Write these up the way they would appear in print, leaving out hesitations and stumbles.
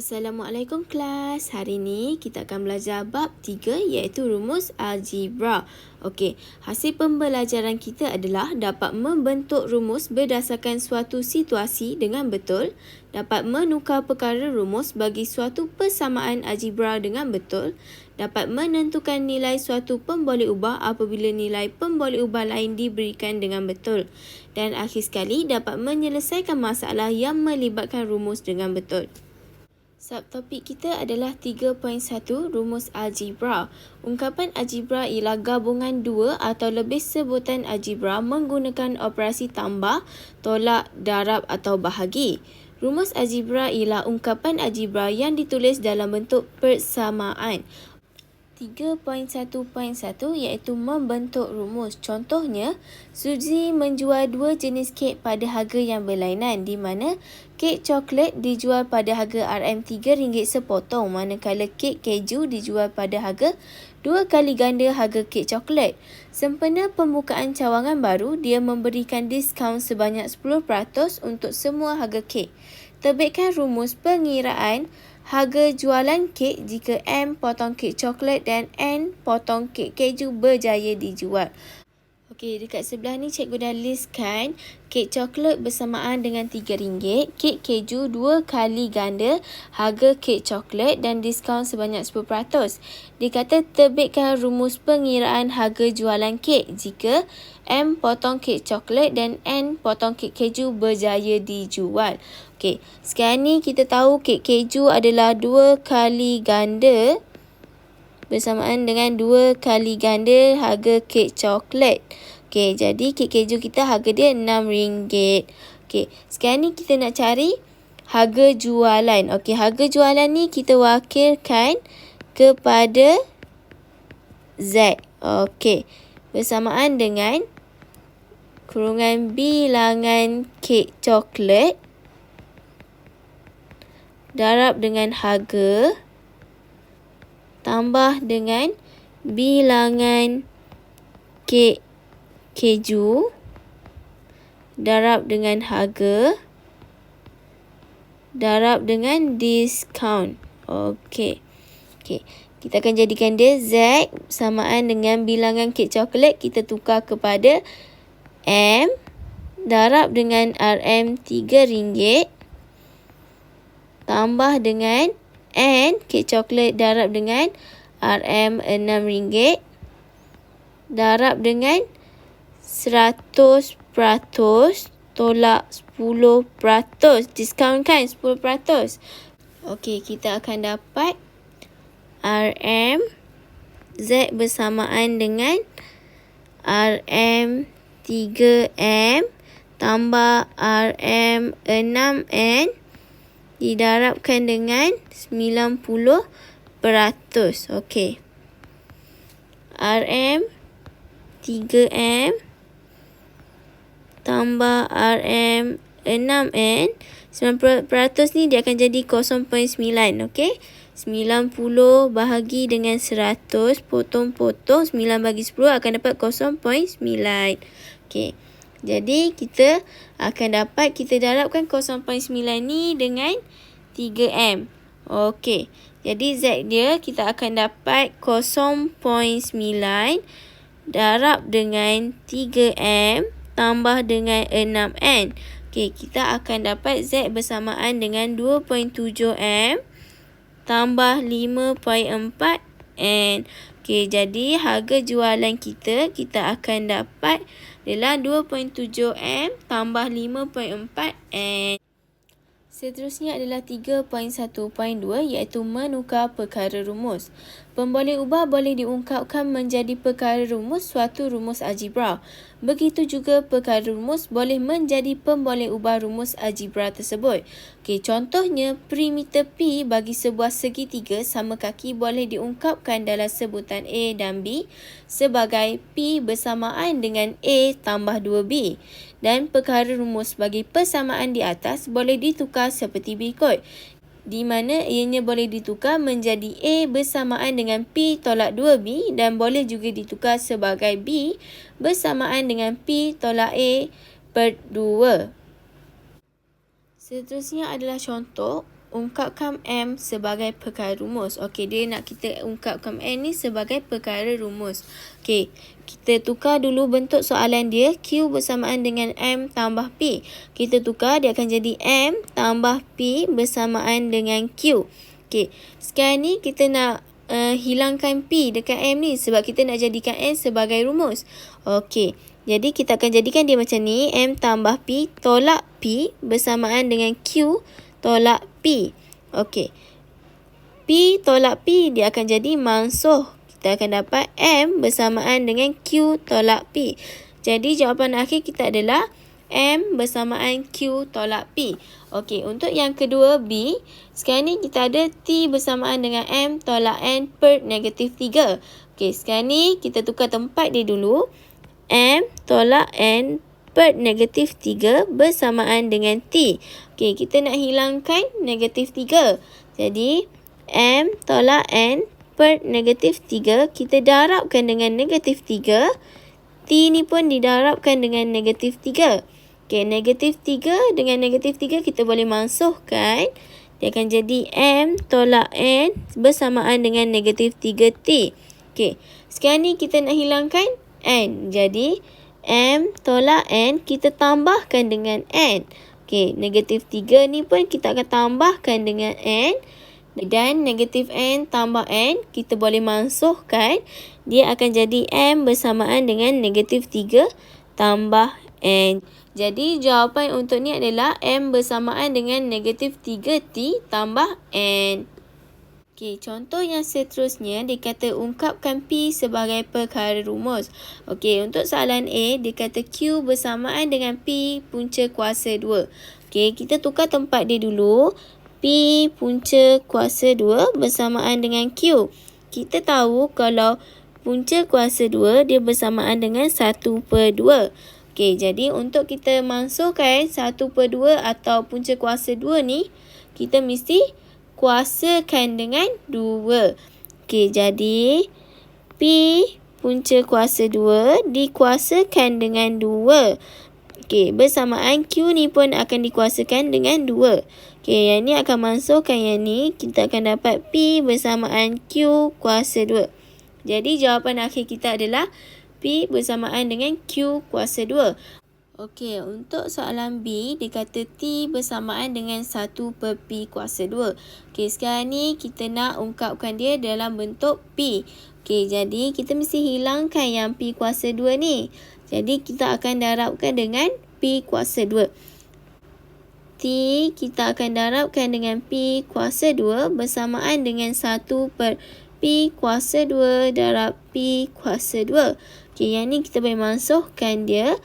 Assalamualaikum kelas. Hari ni kita akan belajar bab 3 iaitu rumus algebra. Okey, hasil pembelajaran kita adalah dapat membentuk rumus berdasarkan suatu situasi dengan betul, dapat menukar perkara rumus bagi suatu persamaan algebra dengan betul, dapat menentukan nilai suatu pemboleh ubah apabila nilai pemboleh ubah lain diberikan dengan betul, dan akhir sekali dapat menyelesaikan masalah yang melibatkan rumus dengan betul. Subtopik kita adalah 3.1 rumus algebra. Ungkapan algebra ialah gabungan dua atau lebih sebutan algebra menggunakan operasi tambah, tolak, darab atau bahagi. Rumus algebra ialah ungkapan algebra yang ditulis dalam bentuk persamaan. 3.1.1 iaitu membentuk rumus. Contohnya, Suzy menjual dua jenis kek pada harga yang berlainan, di mana kek coklat dijual pada harga RM3 sepotong, manakala kek keju dijual pada harga 2 kali ganda harga kek coklat. Sempena pembukaan cawangan baru, dia memberikan diskaun sebanyak 10% untuk semua harga kek. Terbitkan rumus pengiraan harga jualan kek jika M potong kek coklat dan N potong kek keju berjaya dijual. Okey, dekat sebelah ni cikgu dah listkan kek coklat bersamaan dengan RM3, kek keju 2 kali ganda harga kek coklat dan diskaun sebanyak 10%. Dia kata terbitkan rumus pengiraan harga jualan kek jika M potong kek coklat dan N potong kek keju berjaya dijual. Okey, sekarang ni kita tahu kek keju adalah 2 kali ganda bersamaan dengan 2 kali ganda harga kek coklat. Okey, jadi kek keju kita harga dia RM6. Okey, sekarang ni kita nak cari harga jualan. Okey, harga jualan ni kita wakilkan kepada Z. Okey, bersamaan dengan kurungan bilangan kek coklat darab dengan harga tambah dengan bilangan kek keju darab dengan harga darab dengan diskaun. Okey. Okey, kita akan jadikan dia Z samaan dengan bilangan kek coklat kita tukar kepada M darab dengan RM3 tambah dengan N kek coklat darab dengan RM6 darab dengan 100% tolak 10%. Diskaun kan 10%. Okey, kita akan dapat RM Z bersamaan dengan RM3M tambah RM6N didarabkan dengan 90%. Okey. RM3M tambah RM6N. 90% ni dia akan jadi 0.9. Okey. 90 bahagi dengan 100 potong-potong 9 bagi 10 akan dapat 0.9. Okey. Jadi kita akan dapat, kita darabkan 0.9 ni dengan 3M. Okey. Jadi Z dia kita akan dapat 0.9 darab dengan 3M tambah dengan 6N. Okey, kita akan dapat Z bersamaan dengan 2.7M tambah 5.4N. Okey, jadi harga jualan kita akan dapat adalah 2.7M tambah 5.4N. Seterusnya adalah 3.1.2 iaitu menukar perkara rumus. Pemboleh ubah boleh diungkapkan menjadi perkara rumus suatu rumus algebra. Begitu juga perkara rumus boleh menjadi pemboleh ubah rumus algebra tersebut. Okey, contohnya perimeter P bagi sebuah segitiga sama kaki boleh diungkapkan dalam sebutan A dan B sebagai P bersamaan dengan A tambah 2B. Dan perkara rumus bagi persamaan di atas boleh ditukar seperti berikut, di mana ianya boleh ditukar menjadi A bersamaan dengan P tolak 2B dan boleh juga ditukar sebagai B bersamaan dengan P tolak A per 2. Seterusnya adalah contoh ungkapkan M sebagai perkara rumus. Okey, dia nak kita ungkapkan M ni sebagai perkara rumus. Okey, kita tukar dulu bentuk soalan dia. Q bersamaan dengan M tambah P. Kita tukar, dia akan jadi M tambah P bersamaan dengan Q. Okey, sekarang ni kita nak hilangkan P dekat M ni sebab kita nak jadikan M sebagai rumus. Okey, jadi kita akan jadikan dia macam ni. M tambah P tolak P bersamaan dengan Q tolak P. Okey, P tolak P dia akan jadi mansuh. Kita akan dapat M bersamaan dengan Q tolak P. Jadi jawapan akhir kita adalah M bersamaan Q tolak P. Okey, untuk yang kedua B, sekarang ni kita ada T bersamaan dengan M tolak N per negatif 3. Okey, sekarang ni kita tukar tempat dia dulu. M tolak N per negatif 3 bersamaan dengan T. Okey, kita nak hilangkan negatif 3. Jadi, M tolak N per negatif 3, kita darabkan dengan negatif 3. T ni pun didarabkan dengan negatif 3. Okey, negatif 3 dengan negatif 3 kita boleh mansuhkan. Dia akan jadi M tolak N bersamaan dengan negatif 3T. Okey, sekarang ni kita nak hilangkan N. Jadi, M tolak N kita tambahkan dengan N. Okey, negatif 3 ni pun kita akan tambahkan dengan N. Dan negatif N tambah N kita boleh mansuhkan. Dia akan jadi M bersamaan dengan negatif 3 tambah N. Jadi jawapan untuk ni adalah M bersamaan dengan negatif 3T tambah N. Okey, contoh yang seterusnya dia kata ungkapkan P sebagai perkara rumus. Okey, untuk soalan A dia kata Q bersamaan dengan P punca kuasa 2. Okey, kita tukar tempat dia dulu. P punca kuasa 2 bersamaan dengan Q. Kita tahu kalau punca kuasa 2 dia bersamaan dengan 1/2. Okey, jadi untuk kita mansuhkan 1/2 atau punca kuasa 2 ni, kita mesti kuasakan dengan 2. Okey, jadi P punca kuasa 2 dikuasakan dengan 2. Okey, bersamaan Q ni pun akan dikuasakan dengan 2. Okey, yang ni akan mansuhkan yang ni. Kita akan dapat P bersamaan Q kuasa 2. Jadi jawapan akhir kita adalah P bersamaan dengan Q kuasa 2. Okey, untuk soalan B, dia kata T bersamaan dengan 1/P kuasa 2. Okey, sekarang ni kita nak ungkapkan dia dalam bentuk P. Okey, jadi kita mesti hilangkan yang P kuasa 2 ni. Jadi kita akan darabkan dengan P kuasa 2. T kita akan darabkan dengan P kuasa 2 bersamaan dengan 1/P kuasa 2 darab P kuasa 2. Okey, yang ni kita boleh mansuhkan dia.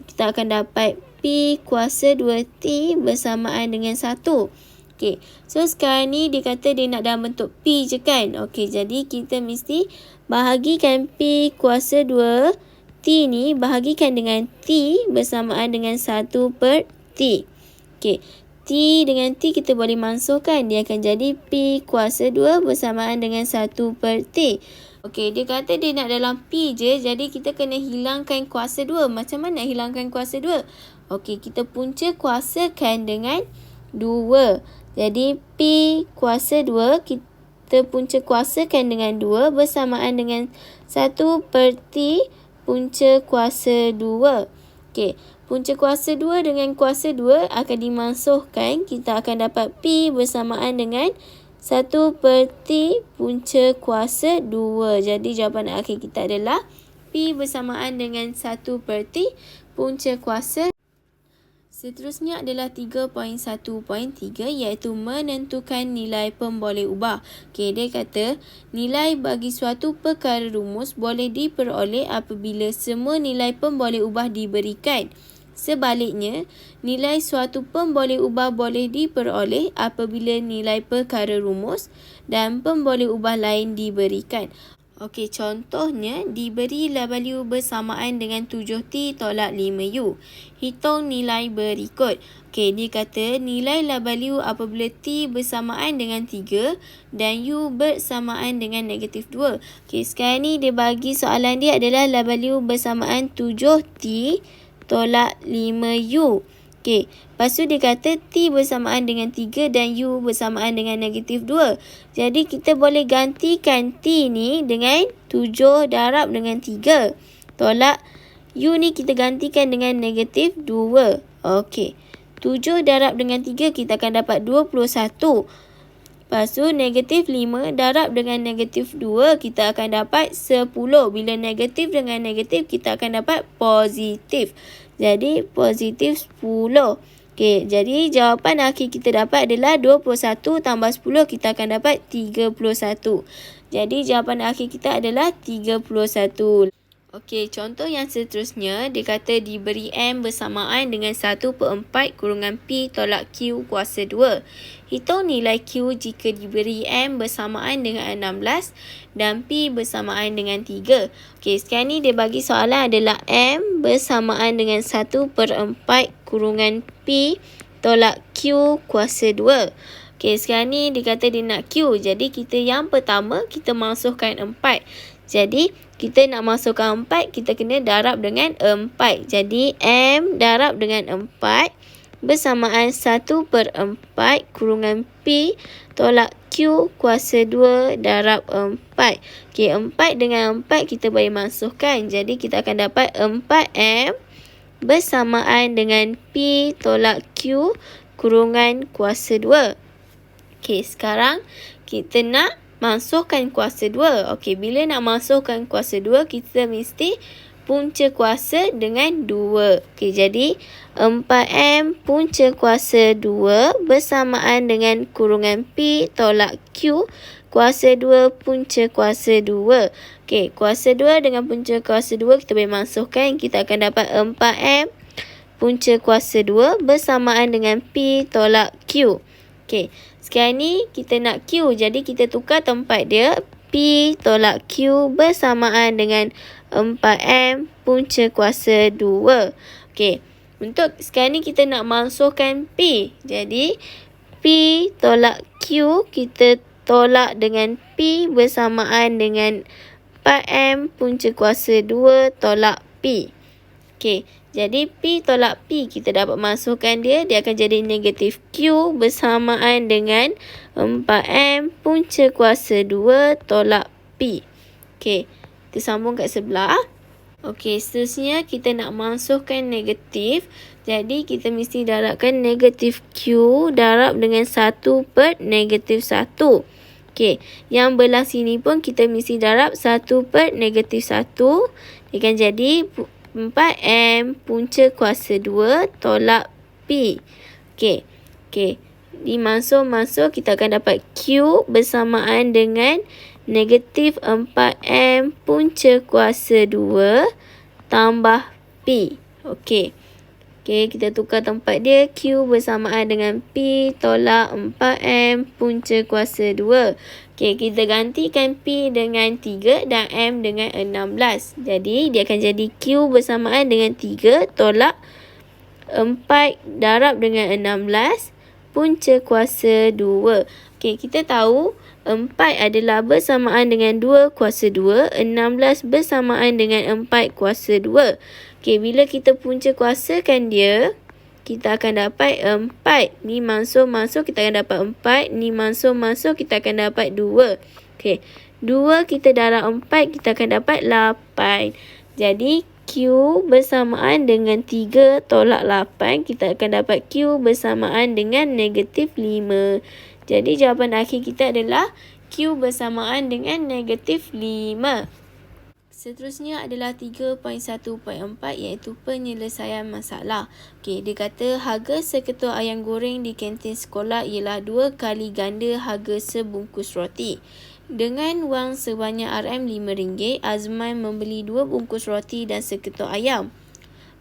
Kita akan dapat P kuasa 2T bersamaan dengan 1. Okey, so sekarang ni dia kata dia nak dalam bentuk P je kan. Okey, jadi kita mesti bahagikan P kuasa 2 T ni bahagikan dengan T bersamaan dengan 1/T. Okey, T dengan T kita boleh mansuhkan. Dia akan jadi P kuasa 2 bersamaan dengan 1/T. Okey, dia kata dia nak dalam P je. Jadi kita kena hilangkan kuasa 2. Macam mana nak hilangkan kuasa 2? Okey, kita punca kuasakan dengan 2. Jadi P kuasa 2 kita punca kuasakan dengan 2 bersamaan dengan 1/T punca kuasa 2. Okey, punca kuasa 2 dengan kuasa 2 akan dimansuhkan. Kita akan dapat P bersamaan dengan 1/T punca kuasa 2. Jadi jawapan akhir kita adalah P bersamaan dengan 1/T punca kuasa. Seterusnya adalah 3.1.3 iaitu menentukan nilai pemboleh ubah. Okey, dia kata nilai bagi suatu perkara rumus boleh diperoleh apabila semua nilai pemboleh ubah diberikan. Sebaliknya, nilai suatu pemboleh ubah boleh diperoleh apabila nilai perkara rumus dan pemboleh ubah lain diberikan. Okey, contohnya diberi W bersamaan dengan 7T tolak 5U. Hitung nilai berikut. Okey, dia kata nilai W apabila T bersamaan dengan 3 dan U bersamaan dengan negatif 2. Okey, sekarang ni dia bagi soalan dia adalah W bersamaan 7T tolak 5U. Okey, lepas tu dia kata T bersamaan dengan 3 dan U bersamaan dengan negatif 2. Jadi kita boleh gantikan T ni dengan 7 darab dengan 3. Tolak U ni kita gantikan dengan negatif 2. Okey, 7 darab dengan 3 kita akan dapat 21. Lepas tu negatif 5 darab dengan negatif 2 kita akan dapat 10. Bila negatif dengan negatif kita akan dapat positif. Jadi positif 10. Okey, jadi jawapan akhir kita dapat adalah 21 tambah 10 kita akan dapat 31. Jadi jawapan akhir kita adalah 31. Okey, contoh yang seterusnya, dia kata diberi M bersamaan dengan 1/4 kurungan P tolak Q kuasa 2. Hitung nilai Q jika diberi M bersamaan dengan 16 dan P bersamaan dengan 3. Okey, sekarang ni dia bagi soalan adalah M bersamaan dengan 1/4 kurungan P tolak Q kuasa 2. Okey, sekarang ni dia kata dia nak Q. Jadi kita yang pertama, kita masukkan 4. Jadi, kita nak masukkan 4, kita kena darab dengan 4. Jadi, M darab dengan 4 bersamaan 1/4 kurungan P tolak Q kuasa 2 darab 4. Okey, 4 dengan 4 kita boleh masukkan. Jadi, kita akan dapat 4M bersamaan dengan P tolak Q kurungan kuasa 2. Okey, sekarang kita nak masukkan kuasa 2. Okey, bila nak masukkan kuasa 2, kita mesti punca kuasa dengan 2. Okey, jadi 4M punca kuasa 2 bersamaan dengan kurungan P tolak Q kuasa 2 punca kuasa 2. Okey, kuasa 2 dengan punca kuasa 2 kita boleh masukkan. Kita akan dapat 4M punca kuasa 2 bersamaan dengan P tolak Q. Okey, sekarang ni kita nak Q. Jadi kita tukar tempat dia. P tolak Q bersamaan dengan 4M punca kuasa 2. Okey, untuk sekarang ni kita nak masukkan P. Jadi P tolak Q kita tolak dengan P bersamaan dengan 4M punca kuasa 2 tolak P. Okey, jadi P tolak P kita dapat masukkan dia. Dia akan jadi negatif Q bersamaan dengan 4M punca kuasa 2 tolak P. Okey, kita sambung kat sebelah. Okey, seterusnya kita nak masukkan negatif. Jadi kita mesti darabkan negatif Q darab dengan 1/-1. Okey, yang belah sini pun kita mesti darab 1/-1. Dia akan jadi 4M punca kuasa 2 tolak P. Okey. Okey. Dimasuk-masuk kita akan dapat Q bersamaan dengan negatif 4M punca kuasa 2 tambah P. Okey. Okey, kita tukar tempat dia. Q bersamaan dengan P tolak 4M punca kuasa 2. Okey, kita gantikan P dengan 3 dan M dengan 16. Jadi, dia akan jadi Q bersamaan dengan 3 tolak 4 darab dengan 16 punca kuasa 2. Okey, kita tahu 4 adalah bersamaan dengan 2 kuasa 2. 16 bersamaan dengan 4 kuasa 2. Okey, bila kita punca kuasakan dia, kita akan dapat 4. Ni masuk-masuk kita akan dapat 4. Ni masuk-masuk kita akan dapat 2. Okey, 2 kita darab 4 kita akan dapat 8. Jadi Q bersamaan dengan 3 tolak 8. Kita akan dapat Q bersamaan dengan negatif 5. Jadi jawapan akhir kita adalah Q bersamaan dengan negatif 5. Seterusnya adalah 3.1.4 iaitu penyelesaian masalah. Okey, dia kata harga seketul ayam goreng di kantin sekolah ialah 2 kali ganda harga sebungkus roti. Dengan wang sebanyak RM5, Azman membeli 2 bungkus roti dan seketul ayam.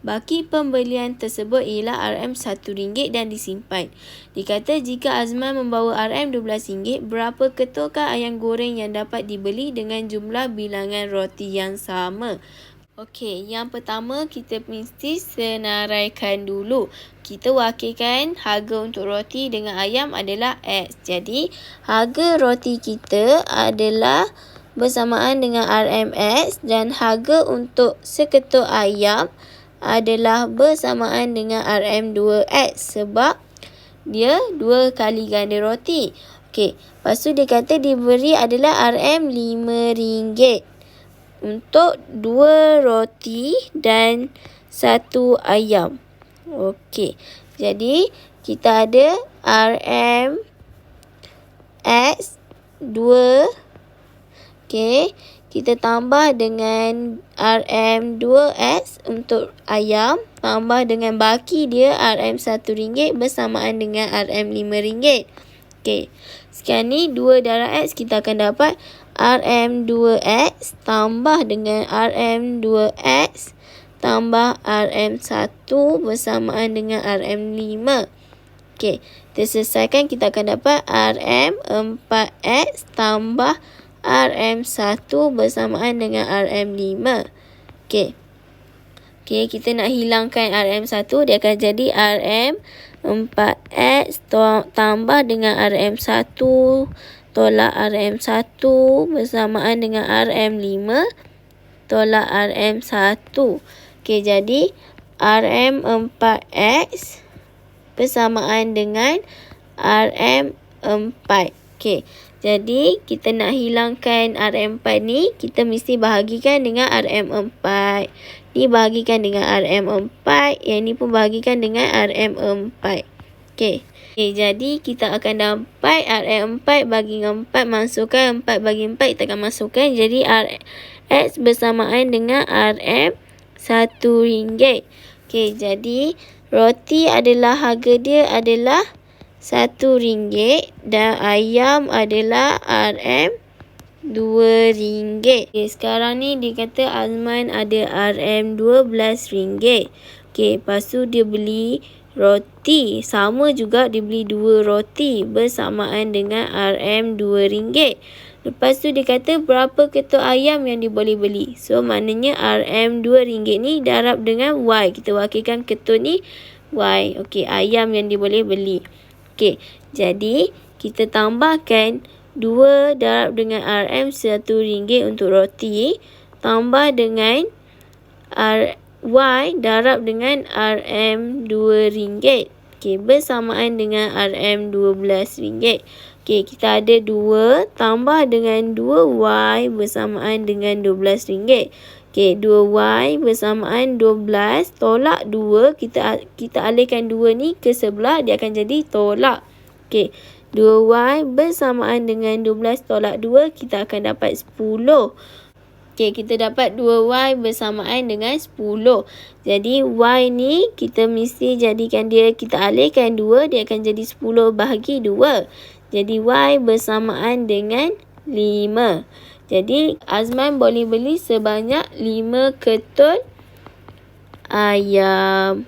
Baki pembelian tersebut ialah RM1 dan disimpan. Dikata jika Azman membawa RM12, berapa ketulkah ayam goreng yang dapat dibeli dengan jumlah bilangan roti yang sama? Okey, yang pertama kita mesti senaraikan dulu. Kita wakilkan harga untuk roti dengan ayam adalah X. Jadi, harga roti kita adalah bersamaan dengan RMX dan harga untuk seketul ayam adalah bersamaan dengan RM2X sebab dia 2 kali ganda roti. Okey, lepas tu dia kata diberi adalah RM5 untuk 2 roti dan 1 ayam. Okey, jadi kita ada RM2. Okey, kita tambah dengan RM2X untuk ayam, tambah dengan baki dia RM1 bersamaan dengan RM5. Okey, sekarang ni 2 darab X kita akan dapat RM2X tambah dengan RM2X tambah RM1 bersamaan dengan RM5. Okey, kita selesaikan, kita akan dapat RM4X tambah RM1 bersamaan dengan RM5. Okey. Okey, kita nak hilangkan RM1, dia akan jadi RM4X tambah dengan RM1 tolak RM1 bersamaan dengan RM5 tolak RM1. Okey, jadi RM4X bersamaan dengan RM4. Okey, jadi kita nak hilangkan RM4 ni, kita mesti bahagikan dengan RM4. Ni bahagikan dengan RM4, yang ni pun bahagikan dengan RM4. Okey. Okey, jadi kita akan dapat RM4 bagi dengan 4, masukkan 4 bagi 4, kita akan masukkan. Jadi X bersamaan dengan RM1. Okey, jadi roti adalah harga dia adalah RM1 dan ayam adalah RM2. Okay, sekarang ni dia kata Azman ada RM12. Okay, lepas tu dia beli roti. Sama juga dia beli 2 roti bersamaan dengan RM2. Lepas tu dia kata berapa ketul ayam yang dia boleh beli. So maknanya RM2 ni darab dengan Y. Kita wakilkan ketul ni Y. Okey, ayam yang dia boleh beli. Okey, jadi kita tambahkan 2 darab dengan RM1 untuk roti tambah dengan Y darab dengan RM2. Okey, bersamaan dengan RM12. Okey, kita ada 2 tambah dengan 2Y bersamaan dengan RM12. Okey, 2Y bersamaan 12 tolak 2. Kita alihkan 2 ni ke sebelah, dia akan jadi tolak. Okey, 2Y bersamaan dengan 12 tolak 2, kita akan dapat 10. Okey, kita dapat 2Y bersamaan dengan 10. Jadi Y ni kita mesti jadikan dia, kita alihkan 2, dia akan jadi 10 bahagi 2. Jadi Y bersamaan dengan 5. Jadi Azman boleh beli sebanyak 5 ketul ayam.